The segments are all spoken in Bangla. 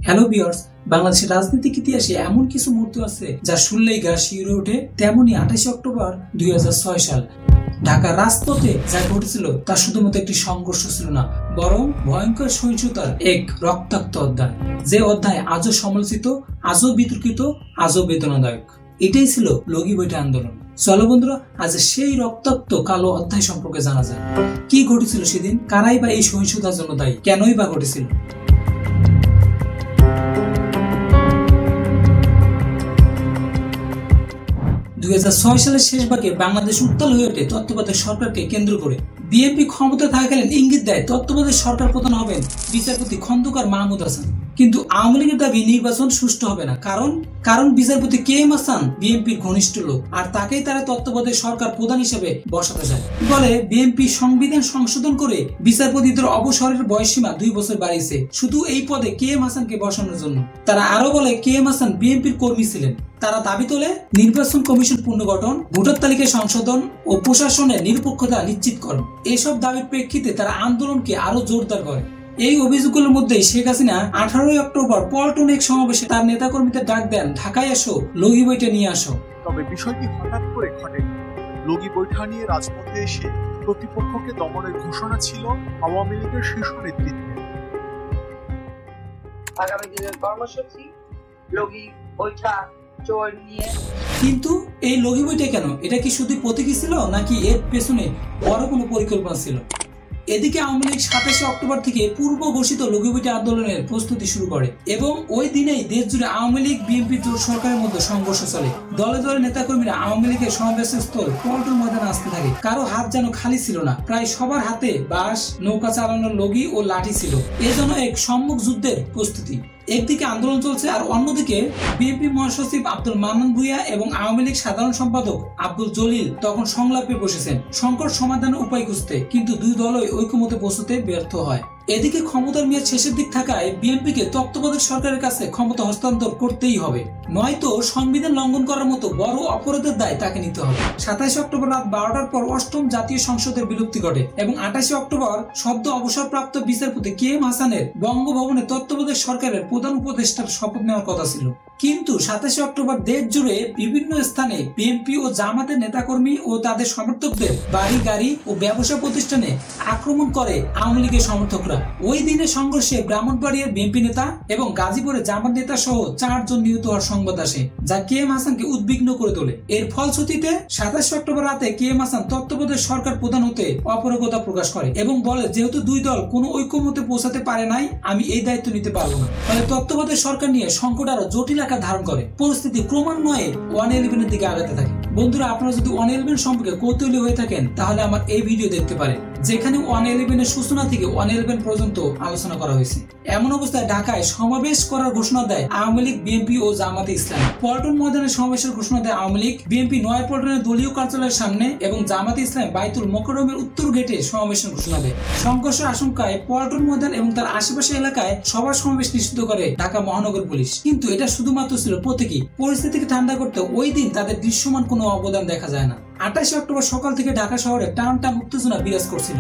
হ্যালো ভিউয়ার্স, বাংলাদেশের রাজনৈতিক ইতিহাসে এমন কিছু মুহূর্ত আছে যা শুনলেই গা শিউরে ওঠে। তেমনি 28 অক্টোবর 2006 সাল ঢাকার রাজপথে যা ঘটেছিল তা শুধুমাত্র একটি সংঘর্ষ ছিল না, বরং ভয়ঙ্কর সহিংসতার এক রক্তাক্ত অধ্যায়। যে অধ্যায় আজও সমালোচিত, আজও বিতর্কিত, আজও বেদনাদায়ক। এটাই ছিল লগি বৈঠা আন্দোলন। চলো বন্ধুরা, আজ সেই রক্তাক্ত কালো অধ্যায় সম্পর্কে জানা যায়। কি ঘটেছিল সেদিন, কারাই বা এই সহিংসতার জন্য দায়ী, কেনই বা ঘটেছিল। 2006 সালের শেষ ভাগে বাংলাদেশ উত্তাল হয়ে ওঠে তত্ত্বাবধায়ক সরকারকে কেন্দ্র করে। বিএনপি ক্ষমতা থাকাকালীন ইঙ্গিত দেয় তত্ত্বাবধায়ক সরকার প্রধান হবেন বিচারপতি খন্দকার মাহমুদ হাসান। কিন্তু আওয়ামী লীগের দাবি নির্বাচন সুষ্ঠু হবে না, কারণ বিচারপতি KM হাসান বিএনপির ঘনিষ্ঠ লোক, আর তাকেই তারা তত্ত্বাবধায়ক সরকার প্রধান হিসেবে বসাতে চায়। বলে বিএনপি সংবিধান সংশোধন করে বিচারপতিদের অবসরের বয়সসীমা 2 বছর বাড়িয়েছে শুধু এই পদে KM হাসানকে বসানোর জন্য। তারা আরো বলে KM হাসান বিএনপির কর্মী ছিলেন। তারা দাবি তোলে নির্বাচন কমিশন পুনর্গঠন, ভোটার তালিকা সংশোধন ও প্রশাসনের নিরপেক্ষতা নিশ্চিতকরণ। এসব দাবির প্রেক্ষিতে তারা আন্দোলনকে আরো জোরদার করে। এই অভিযোগগুলোর মধ্যে শেখ হাসিনা 18 অক্টোবর পল্টন এক সমাবেশে তার নেতাকর্মীদের ডাক দেন, ঢাকায় আসো, লগি বৈঠা নিয়ে আসো। তবে বিষয়টি হঠাৎ করে ঘটেনি। লগি বৈঠা নিয়ে রাজপথে এসে প্রতিপক্ষকে দমনের ঘোষণা ছিল আওয়ামী লীগের শীর্ষ নেতৃত্বের। আগামী দিনের কর্মসূচি লগি বৈঠা নিয়ে। কিন্তু এই লগি বৈঠা কেন? এটা কি শুধু প্রতীকী ছিল, নাকি এর পেছনে বড় কোনো পরিকল্পনা ছিল? এদিকে আওয়ামী লীগ 27 অক্টোবর থেকে পূর্ব ঘোষিত লগি বৈঠা আন্দোলনের প্রস্তুতি শুরু করে এবং ওই দিনেই দেশ জুড়ে আওয়ামী লীগ বিএনপি জোট সরকারের মধ্যে সংঘর্ষ চলে। দলে দলে নেতাকর্মীরা আওয়ামী লীগের সমাবেশের স্থল পল্টন ময়দানে আসতে থাকে। কারো হাত যেন খালি ছিল না, প্রায় সবার হাতে বাঁশ, নৌকা চালানোর লগি ও লাঠি ছিল। এজন্য এক সম্মুখ যুদ্ধের প্রস্তুতি। একদিকে আন্দোলন চলছে, আর অন্যদিকে বিএনপি মহাসচিব আব্দুল মান্নান ভূঁইয়া এবং আওয়ামী লীগ সাধারণ সম্পাদক আব্দুল জলিল তখন সংলাপে বসেছেন সংকট সমাধানের উপায় খুঁজতে, কিন্তু দুই দলই ঐক্যমতে পৌঁছতে ব্যর্থ হয়। এদিকে ক্ষমতার মেয়াদ শেষের দিক থাকায় বিএনপিকে তত্ত্বাবধায়ক সরকারের কাছে ক্ষমতা হস্তান্তর করতেই হবে, নয়তো সংবিধান লঙ্ঘন করার মতো বড় অপরাধের দায় তাকে নিতে হবে। 27 অক্টোবর রাত 12টার পর অষ্টম জাতীয় সংসদের বিলুপ্তি ঘটে এবং 28 অক্টোবর সদ্য অবসরপ্রাপ্ত বিচারপতি KM হাসানের বঙ্গভবনে তত্ত্বাবধায়ক সরকারের প্রধান উপদেষ্টার শপথ নেওয়ার কথা ছিল। কিন্তু 27 অক্টোবর দেশ জুড়ে বিভিন্ন স্থানে বিএনপি ও জামাতের নেতাকর্মী ও তাদের সমর্থকদের বাড়ি, গাড়ি ও ব্যবসা প্রতিষ্ঠানে আক্রমণ করে আওয়ামী লীগের সমর্থকরা। ওই দিনের সংঘর্ষে ব্রাহ্মণবাড়িয়ার বিএনপি নেতা এবং গাজীপুরে জামাত নেতা সহ 4 জন নিহত হওয়ার সংবাদ আসে, যা KM হাসানকে উদ্বিগ্ন করে তোলে। এর ফলশ্রুতিতে 27 অক্টোবর রাতে KM হাসান তত্ত্বাবধায়ক সরকার প্রধান হতে অপারগতা প্রকাশ করে এবং বলে, যেহেতু দুই দল কোনো ঐক্যমতে পৌঁছাতে পারে নাই, আমি এই দায়িত্ব নিতে পারবো না। ফলে তত্ত্বাবধায়ক সরকার নিয়ে সংকট আরো জটিল আকার ধারণ করে। পরিস্থিতি ক্রমান্বয়ে 111 এর দিকে আগাতে থাকে। বন্ধুরা, আপনারা যদি 111 সম্পর্কে কৌতূহলী হয়ে থাকেন তাহলে আমার এই ভিডিও দেখতে পারেন, যেখানে 111 এর সূচনা থেকে 111 পর্যন্ত আলোচনা করা হয়েছে। এমন অবস্থায় ঢাকায় সমাবেশ করার ঘোষণা দেয় আওয়ামী লীগ, বিএনপি ও জামাতে ইসলামী। পল্টন ময়দানে সমাবেশের ঘোষণা দেয় আওয়ামী লীগ, বিএনপি নয়াপল্টনের দলীয় কার্যালয়ের সামনে এবং জামাতে ইসলামী বাইতুল মোকাররমের উত্তর গেটে সমাবেশের ঘোষণা দেয়। সংঘর্ষের আশঙ্কায় পল্টন ময়দান এবং তার আশেপাশের এলাকায় সভা সমাবেশ নিষিদ্ধ করে ঢাকা মহানগর পুলিশ। কিন্তু এটা শুধুমাত্র ছিল প্রতীকী। পরিস্থিতিকে ঠান্ডা করতে ওই দিন তাদের দৃশ্যমান কোনো অবদান দেখা যায় না। 28 অক্টোবর সকাল থেকে ঢাকা শহরে টান টান উত্তেজনা বিরাজ করছিল।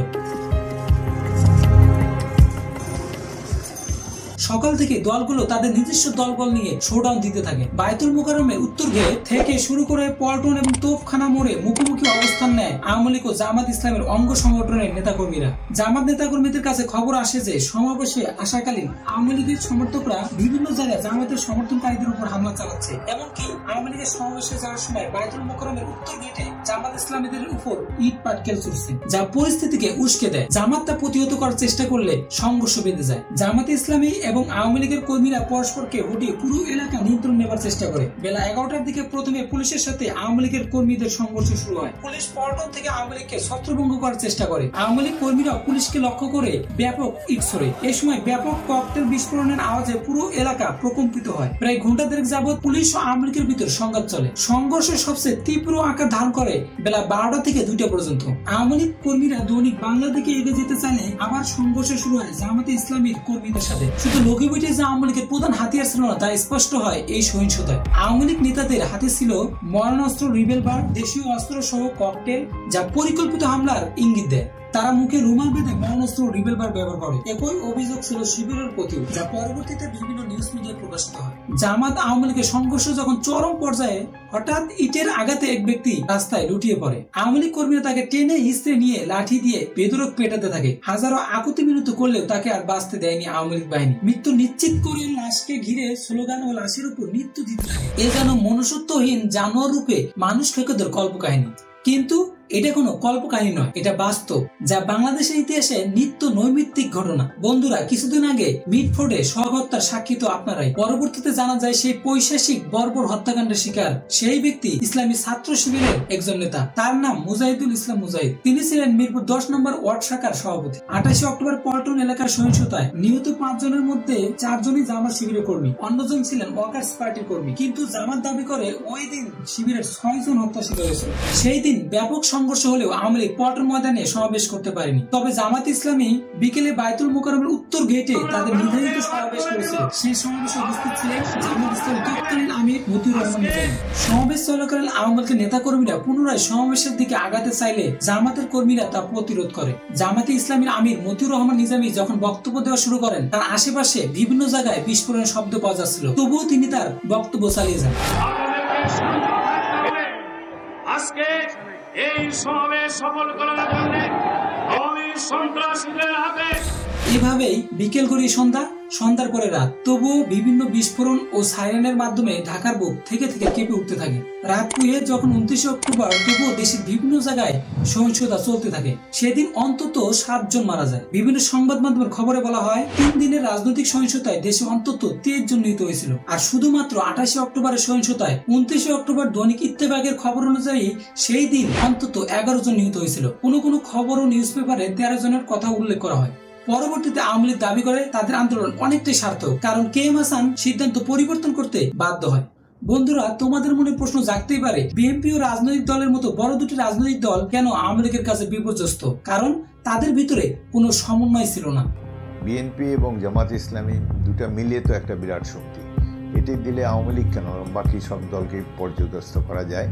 সকাল থেকে দলগুলো তাদের নিজস্ব দলবল নিয়ে শোডাউন দিতে থাকে। বাইতুল মোকাররমের উত্তর গেট থেকে শুরু করে পল্টন এবং তোপখানা মোড়ে মুখোমুখি অবস্থান নেয় আওয়ামী লীগ ও জামাত ইসলামের অঙ্গ সংগঠনের নেতাকর্মীরা। জামাত নেতাকর্মীদের কাছে খবর আসে যে সমাবেশে আসাকালীন আওয়ামী লীগের সমর্থকরা বিভিন্ন জায়গায় জামাতের সমর্থনকারীদের উপর হামলা চালাচ্ছে। এমনকি আওয়ামী লীগের সমাবেশে যাওয়ার সময় বাইতুল মোকাররমের উত্তর গেটে জামাত ইসলামীদের উপর ইট পাটকেল ছুড়ছে, যা পরিস্থিতিকে উস্কে দেয়। জামাত তা প্রতিহত করার চেষ্টা করলে সংঘর্ষ বেঁধে যায়। জামাতে ইসলামী এবং আওয়ামী লীগের কর্মীরা পরস্পরকে হটিয়ে পুরো এলাকা নিয়ন্ত্রণ নেবার চেষ্টা করে। বেলা 11টার দিকে প্রথমে পুলিশের সাথে আওয়ামী লীগের কর্মীদের সংঘর্ষ শুরু হয়। পুলিশ পল্টন থেকে আওয়ামী লীগকে ছত্রভঙ্গ করার চেষ্টা করে। আওয়ামী লীগ কর্মীরা পুলিশকে লক্ষ্য করে ব্যাপক ইট ছোড়ে। এই সময় ব্যাপক ককটেল বিস্ফোরণের আওয়াজে পুরো এলাকা প্রকম্পিত হয়। প্রায় ঘন্টা দেড়েক যাবৎ পুলিশ ও আওয়ামী লীগের ভিতর সংঘাত চলে। সংঘর্ষের সবচেয়ে তীব্র আকার ধারণ করে বেলা 12টা থেকে 2টা পর্যন্ত। আওয়ামী লীগ কর্মীরা দৈনিক বাংলা দিকে এগিয়ে যেতে চাইলে আবার সংঘর্ষ শুরু হয় জামাতে ইসলামীর কর্মীদের সাথে। শুধু লগি বৈঠা যে আওয়ামী লীগের প্রধান হাতিয়ার ছিল না তা স্পষ্ট হয় এই সহিংসতায়। আওয়ামী লীগ নেতাদের হাতে ছিল মরণাস্ত্র, রিভলভার, দেশীয় অস্ত্র সহ ককটেল, যা পরিকল্পিত হামলার ইঙ্গিত দেয়। তারা মুখে রুমাল বেঁধে মরণাস্ত্র রিভলভার ব্যবহার করে। একই অভিযোগ ছিল শিবিরের প্রতিও, যা পরবর্তীতে বিভিন্ন নিউজ মিডিয়ায় প্রকাশিত হয়। জামাত আওয়ামী লীগের সংঘর্ষ যখন চরম পর্যায়ে, হঠাৎ ইটের আঘাতে এক ব্যক্তি রাস্তায় লুটিয়ে পড়ে। আওয়ামী লীগ কর্মীরা তাকে টেনে হিঁচড়ে নিয়ে লাঠি দিয়ে বেধড়ক পেটাতে থাকে। হাজারো আকুতি মিনতি করলেও তাকে আর বাঁচতে দেয়নি আওয়ামী লীগ বাহিনী। মৃত্যু নিশ্চিত করে লাশকে ঘিরে স্লোগান ও লাশের উপর মৃত্যু দিতে থাকে। এ যেন মনুষ্যত্বহীন জানোয়ার রূপে মানুষ খেকোদের কল্পকাহিনী। কিন্তু এটা কোনো কল্পকাহিনী নয়, এটা বাস্তব, যা বাংলাদেশের ইতিহাসে নিত্য নৈমিত্তিক ঘটনা। বন্ধুরা, কিছুদিন আগে মিটফোর্ডে সহহত্যার সাক্ষী তো আপনারাই। পরবর্তীতে জানা যায় সেই পৈশাচিক বর্বর হত্যাকাণ্ডের শিকার সেই ব্যক্তি ইসলামী ছাত্র শিবিরের একজন নেতা। তার নাম মুজাহিদুল ইসলাম মুজাহিদ। তিনি ছিলেন মিরপুর 10 নম্বর ওয়ার্ড শাখার সভাপতি। 28 অক্টোবর পল্টন এলাকার সহিংসতায় নিহত 5 জনের মধ্যে 4 জনই জামাত শিবিরের কর্মী, অন্যজন ছিলেন ওয়ার্কার্স পার্টির কর্মী। কিন্তু জামাত দাবি করে ওই দিন শিবিরের 6 জন হত্যা শিকার হয়েছিল। সেই দিন ব্যাপক সংঘর্ষ হলেও আওয়ামী লীগ পল্টন ময়দানে সমাবেশ করতে পারেনি। তবে জামাত ইসলামী বিকেলে বাইতুল মোকাররমের উত্তর গেটে তাদের নির্ধারিত সমাবেশ করেছিল। সেই সমাবেশে উপস্থিত ছিলেন জামাত ইসলামীর তৎকালীন আমির মতিউর রহমান নিজামী। সমাবেশ চলাকালীন আওয়ামী লীগের নেতা কর্মীরা পুনরায় সমাবেশের দিকে আগাতে চাইলে জামাতের কর্মীরা তা প্রতিরোধ করে। জামাতে ইসলামীর আমির মতিউর রহমান নিজামী যখন বক্তব্য দেওয়া শুরু করেন, তার আশেপাশে বিভিন্ন জায়গায় বিস্ফোরণের শব্দ পাওয়া যাচ্ছিল, তবুও তিনি তার বক্তব্য চালিয়ে যান। আজকে এই সমাবেশ সফল করার জন্য আওয়ামী সন্ত্রাসীদের হাতে এভাবেই বিকেল গড়িয়ে সন্ধ্যা, সন্ধ্যার পরে রাত, তবুও বিভিন্ন বিস্ফোরণ ও সাইরেনের মাধ্যমে ঢাকার বুক থেকে থেকে কেঁপে উঠতে থাকে। রাত পুড়ে যখন 29 অক্টোবর, তবুও দেশের বিভিন্ন জায়গায় সহিংসতা চলতে থাকে। সেদিন অন্তত 7 জন মারা যায়। বিভিন্ন সংবাদ মাধ্যমের খবরে বলা হয় 3 দিনের রাজনৈতিক সহিংসতায় দেশে অন্তত 23 জন নিহত হয়েছিল। আর শুধুমাত্র 28 অক্টোবরের সহিংসতায় 29 অক্টোবর দৈনিক ইত্তেফাকের খবর অনুযায়ী সেই দিন অন্তত 11 জন নিহত হয়েছিল। কোনো কোনো খবর ও নিউজ পেপারে 13 জনের কথা উল্লেখ করা হয়। পরবর্তীতে আওয়ামী লীগ দাবি করে তাদের আন্দোলন অনেকটাই সার্থক, কারণ KM হাসান সিদ্ধান্ত পরিবর্তন করতে বাধ্য হয়। বন্ধুরা, তোমাদের মনে প্রশ্ন জাগতেই পারে, বিএনপি ও রাজনৈতিক দলের মতো বড় দুটি রাজনৈতিক দল কেন আওয়ামী লীগের কাছে বিপর্যস্ত? কারণ তাদের ভিতরে কোনো সমন্বয় ছিল না। বিএনপি এবং জামাত ইসলামী দুটা মিলিয়ে তো একটা বিরাট শক্তি। এটি দিলে আওয়ামী লীগ কেন, বাকি সব দলকে পর্যদস্ত করা যায়।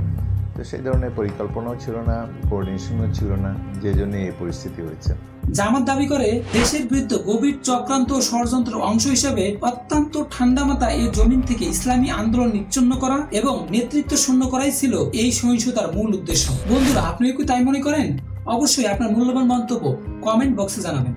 তো সেই ধরনের পরিকল্পনাও ছিল না, কোঅর্ডিনেশনও ছিল না, যে জন্য এই পরিস্থিতি হয়েছে। জামাত দাবি করে দেশের বিরুদ্ধে গভীর চক্রান্ত ও ষড়যন্ত্রের অংশ হিসেবে অত্যন্ত ঠান্ডা মাথা এই জমিন থেকে ইসলামী আন্দোলন নিচ্ছন্ন করা এবং নেতৃত্ব শূন্য করাই ছিল এই সহিংসতার মূল উদ্দেশ্য। বন্ধুরা, আপনি কি তাই মনে করেন? অবশ্যই আপনার মূল্যবান মন্তব্য কমেন্ট বক্সে জানাবেন।